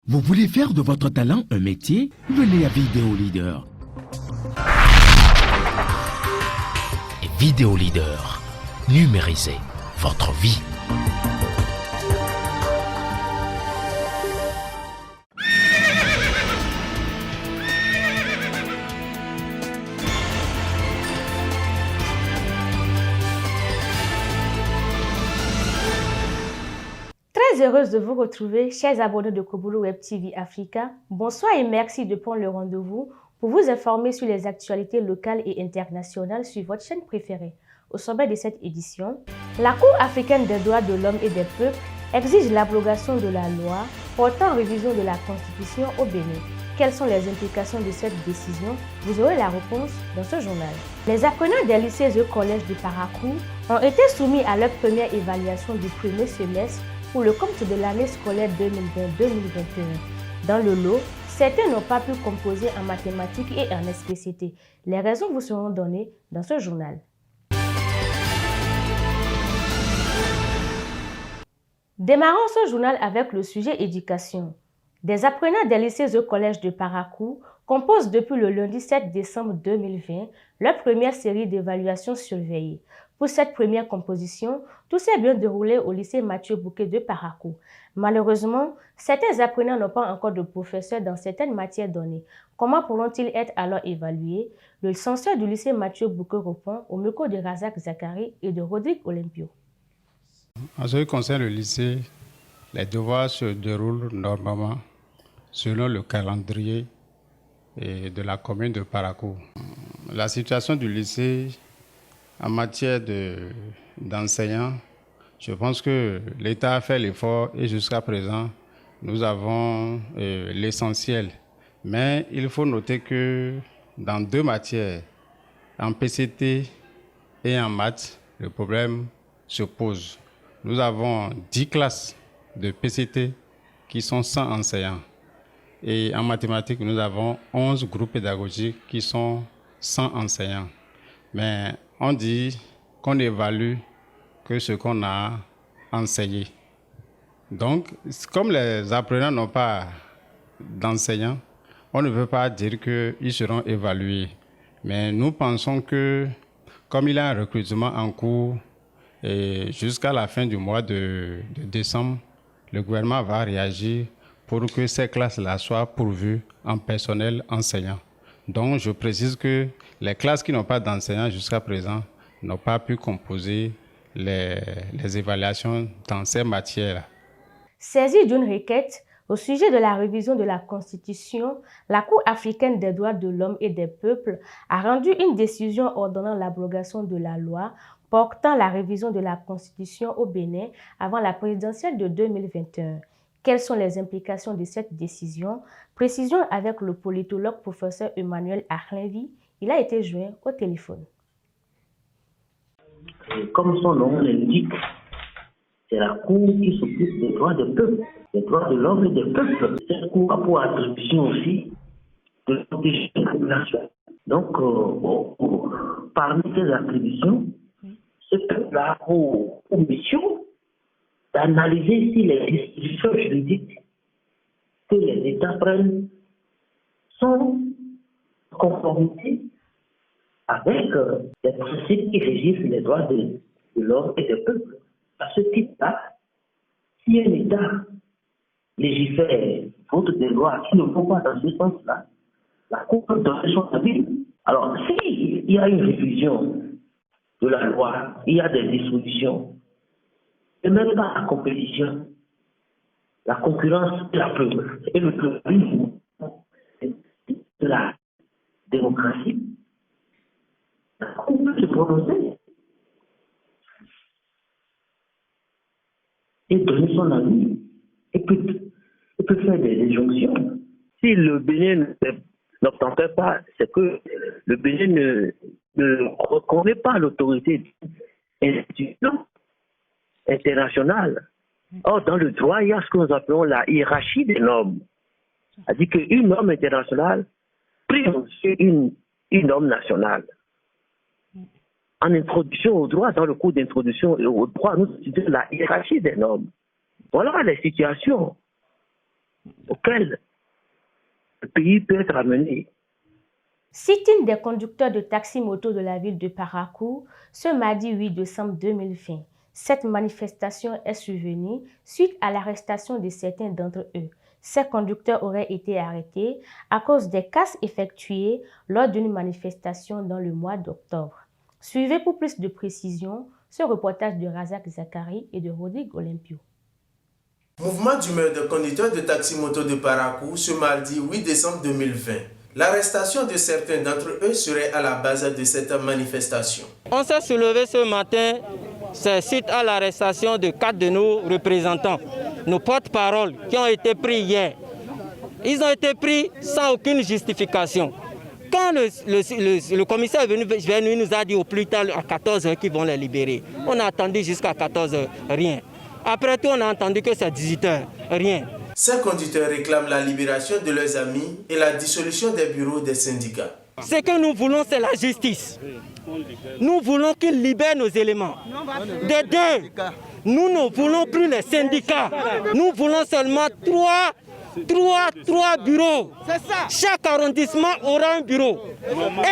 Vous voulez faire de votre talent un métier? Venez à Vidéo Leader. Vidéo Leader. Numérisez votre vie. Très heureuse de vous retrouver, chers abonnés de Kobolo Web TV Africa. Bonsoir et merci de prendre le rendez-vous pour vous informer sur les actualités locales et internationales sur votre chaîne préférée. Au sommet de cette édition, la Cour africaine des droits de l'homme et des peuples exige l'abrogation de la loi portant révision de la Constitution au Bénin. Quelles sont les implications de cette décision? Vous aurez la réponse dans ce journal. Les apprenants des lycées et collèges de Parakou ont été soumis à leur première évaluation du premier semestre pour le compte de l'année scolaire 2020-2021. Dans le lot, certains n'ont pas pu composer en mathématiques et en SPCT. Les raisons vous seront données dans ce journal. Démarrons ce journal avec le sujet éducation. Des apprenants des lycées et collèges de Parakou composent depuis le lundi 7 décembre 2020 leur première série d'évaluations surveillées. Pour cette première composition, tout s'est bien déroulé au lycée Mathieu Bouquet de Parakou. Malheureusement, certains apprenants n'ont pas encore de professeurs dans certaines matières données. Comment pourront-ils être alors évalués? Le censeur du lycée Mathieu Bouquet répond au micro de Razak Zakari et de Rodrigue Olympio. En ce qui concerne le lycée, les devoirs se déroulent normalement selon le calendrier de la commune de Parakou. La situation du lycée en matière d'enseignants, je pense que l'État a fait l'effort et jusqu'à présent, nous avons l'essentiel. Mais il faut noter que dans deux matières, en PCT et en maths, le problème se pose. Nous avons 10 classes de PCT qui sont sans enseignants. Et en mathématiques, nous avons 11 groupes pédagogiques qui sont sans enseignants. Mais on dit qu'on évalue que ce qu'on a enseigné. Donc, comme les apprenants n'ont pas d'enseignants, on ne veut pas dire qu'ils seront évalués. Mais nous pensons que, comme il y a un recrutement en cours, et jusqu'à la fin du mois de décembre, le gouvernement va réagir pour que ces classes-là soient pourvues en personnel enseignant. Donc, je précise que les classes qui n'ont pas d'enseignants jusqu'à présent n'ont pas pu composer les évaluations dans ces matières-là. Saisie d'une requête au sujet de la révision de la Constitution, la Cour africaine des droits de l'homme et des peuples a rendu une décision ordonnant l'abrogation de la loi portant la révision de la Constitution au Bénin avant la présidentielle de 2021. Quelles sont les implications de cette décision? Précision avec le politologue professeur Emmanuel Arlenvi. Il a été joint au téléphone. Comme son nom l'indique, c'est la Cour qui s'occupe des droits des peuples, des droits de l'homme et des peuples. Cette Cour a pour attribution aussi de protéger la population. Donc, parmi ces attributions, ce peuple-là a pour mission d'analyser si les dispositions juridiques que les États prennent sont en conformité avec les principes qui régissent les droits de l'homme et des peuples. À ce titre-là, si un État légifère faute des lois qui ne vont pas dans ce sens-là, la Cour peut donner son avis. Alors, s'il y a une révision de la loi, il y a des dispositions, et même pas la compétition, la concurrence et le pluralisme de la démocratie, la Cour peut se prononcer et donner son avis et peut faire des injonctions. Si le Bénin n'obtempère pas, c'est que le Bénin ne reconnaît pas l'autorité institutionnelle internationale. Or, dans le droit, il y a ce que nous appelons la hiérarchie des normes. C'est-à-dire qu'une norme internationale prime sur une norme nationale. En introduction au droit, dans le cours d'introduction au droit, nous étudions la hiérarchie des normes. Voilà les situations auquel le pays peut être amené. Sit-in des conducteurs de taxi-moto de la ville de Parakou ce mardi 8 décembre 2020. Cette manifestation est survenue suite à l'arrestation de certains d'entre eux. Ces conducteurs auraient été arrêtés à cause des casses effectuées lors d'une manifestation dans le mois d'octobre. Suivez pour plus de précisions ce reportage de Razak Zakari et de Rodrigue Olympio. Mouvement d'humeur de conducteurs de taxi-moto de Parakou ce mardi 8 décembre 2020. L'arrestation de certains d'entre eux serait à la base de cette manifestation. On s'est soulevé ce matin, c'est suite à l'arrestation de 4 de nos représentants, nos porte-paroles qui ont été pris hier. Ils ont été pris sans aucune justification. Quand le commissaire est venu, il nous a dit au plus tard à 14h qu'ils vont les libérer. On a attendu jusqu'à 14h, rien. Après tout, on a entendu que c'est 18h, rien. Ces conducteurs réclament la libération de leurs amis et la dissolution des bureaux des syndicats. Ce que nous voulons, c'est la justice. Nous voulons qu'ils libèrent nos éléments. De deux, nous ne voulons plus les syndicats. Nous voulons seulement trois bureaux. Chaque arrondissement aura un bureau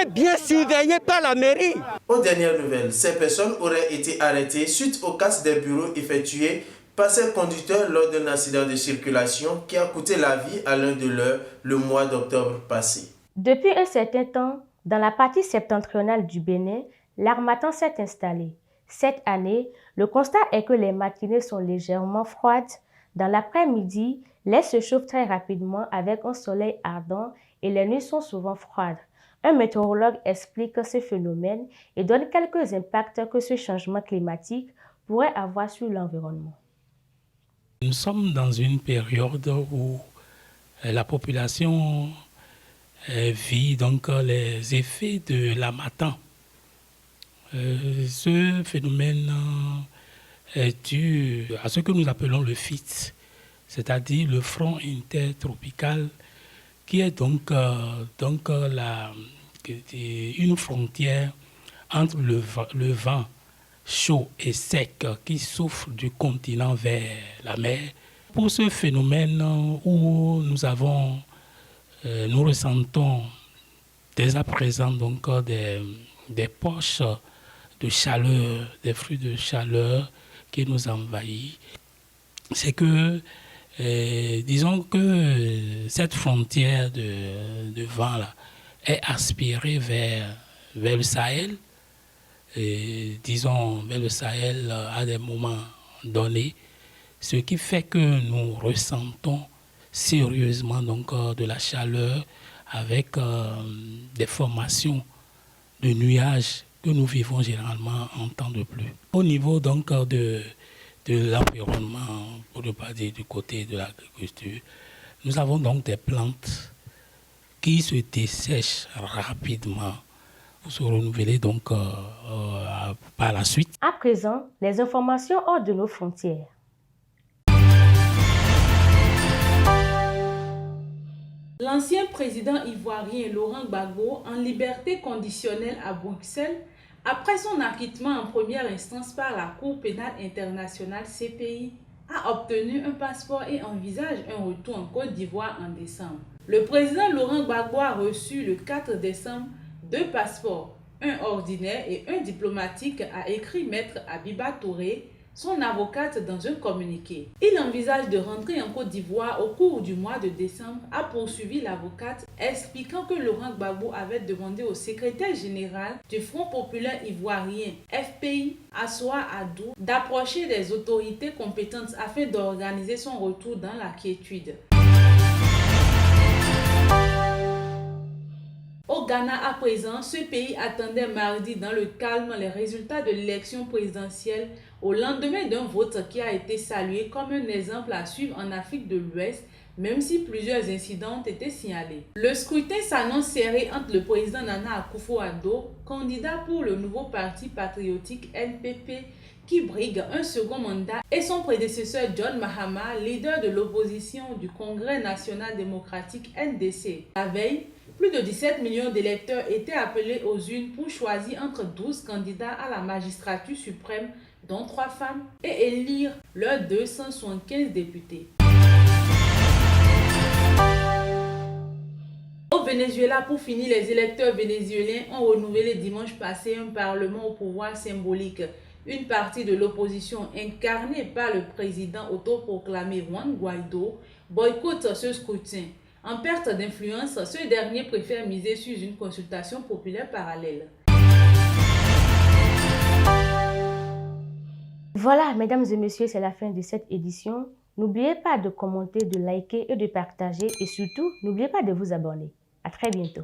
et bien surveillé par la mairie. Aux dernières nouvelles, ces personnes auraient été arrêtées suite aux casses des bureaux effectués par ces conducteurs lors d'un accident de circulation qui a coûté la vie à l'un de leurs le mois d'octobre passé. Depuis un certain temps, dans la partie septentrionale du Bénin, l'harmattan s'est installé. Cette année, le constat est que les matinées sont légèrement froides. Dans l'après-midi, l'air se chauffe très rapidement avec un soleil ardent et les nuits sont souvent froides. Un météorologue explique ce phénomène et donne quelques impacts que ce changement climatique pourrait avoir sur l'environnement. Nous sommes dans une période où la population vit donc les effets de l'harmattan. Ce phénomène est dû à ce que nous appelons le FIT, c'est-à-dire le front intertropical, qui est donc une frontière entre le vent chaud et sec qui souffle du continent vers la mer. Pour ce phénomène où nous ressentons dès à présent donc des poches de chaleur, des flux de chaleur qui nous envahissent, c'est que disons que cette frontière de vent là est aspirée vers le Sahel. Et, disons, vers le Sahel à des moments donnés, ce qui fait que nous ressentons sérieusement donc, de la chaleur avec des formations de nuages que nous vivons généralement en temps de pluie. Au niveau donc de l'environnement, pour ne pas dire du côté de l'agriculture, nous avons donc des plantes qui se dessèchent rapidement pour se renouveler donc par la suite. À présent, les informations hors de nos frontières. L'ancien président ivoirien Laurent Gbagbo, en liberté conditionnelle à Bruxelles, après son acquittement en première instance par la Cour pénale internationale CPI, a obtenu un passeport et envisage un retour en Côte d'Ivoire en décembre. Le président Laurent Gbagbo a reçu le 4 décembre 2 passeports, un ordinaire et un diplomatique, a écrit Maître Abiba Touré, son avocate, dans un communiqué. Il envisage de rentrer en Côte d'Ivoire au cours du mois de décembre, a poursuivi l'avocate, expliquant que Laurent Gbagbo avait demandé au secrétaire général du Front populaire ivoirien, FPI, Assoua Adou, d'approcher des autorités compétentes afin d'organiser son retour dans la quiétude. Au Ghana à présent, ce pays attendait mardi dans le calme les résultats de l'élection présidentielle au lendemain d'un vote qui a été salué comme un exemple à suivre en Afrique de l'Ouest, même si plusieurs incidents ont été signalés. Le scrutin s'annonce serré entre le président Nana Akufo-Addo, candidat pour le nouveau parti patriotique NPP, qui brigue un second mandat, et son prédécesseur John Mahama, leader de l'opposition du Congrès national démocratique NDC. La veille, plus de 17 millions d'électeurs étaient appelés aux urnes pour choisir entre 12 candidats à la magistrature suprême, dont 3 femmes, et élire leurs 275 députés. Au Venezuela, pour finir, les électeurs vénézuéliens ont renouvelé dimanche passé un parlement au pouvoir symbolique. Une partie de l'opposition, incarnée par le président autoproclamé Juan Guaido, boycotte ce scrutin. En perte d'influence, ce dernier préfère miser sur une consultation populaire parallèle. Voilà, mesdames et messieurs, c'est la fin de cette édition. N'oubliez pas de commenter, de liker et de partager. Et surtout, n'oubliez pas de vous abonner. À très bientôt.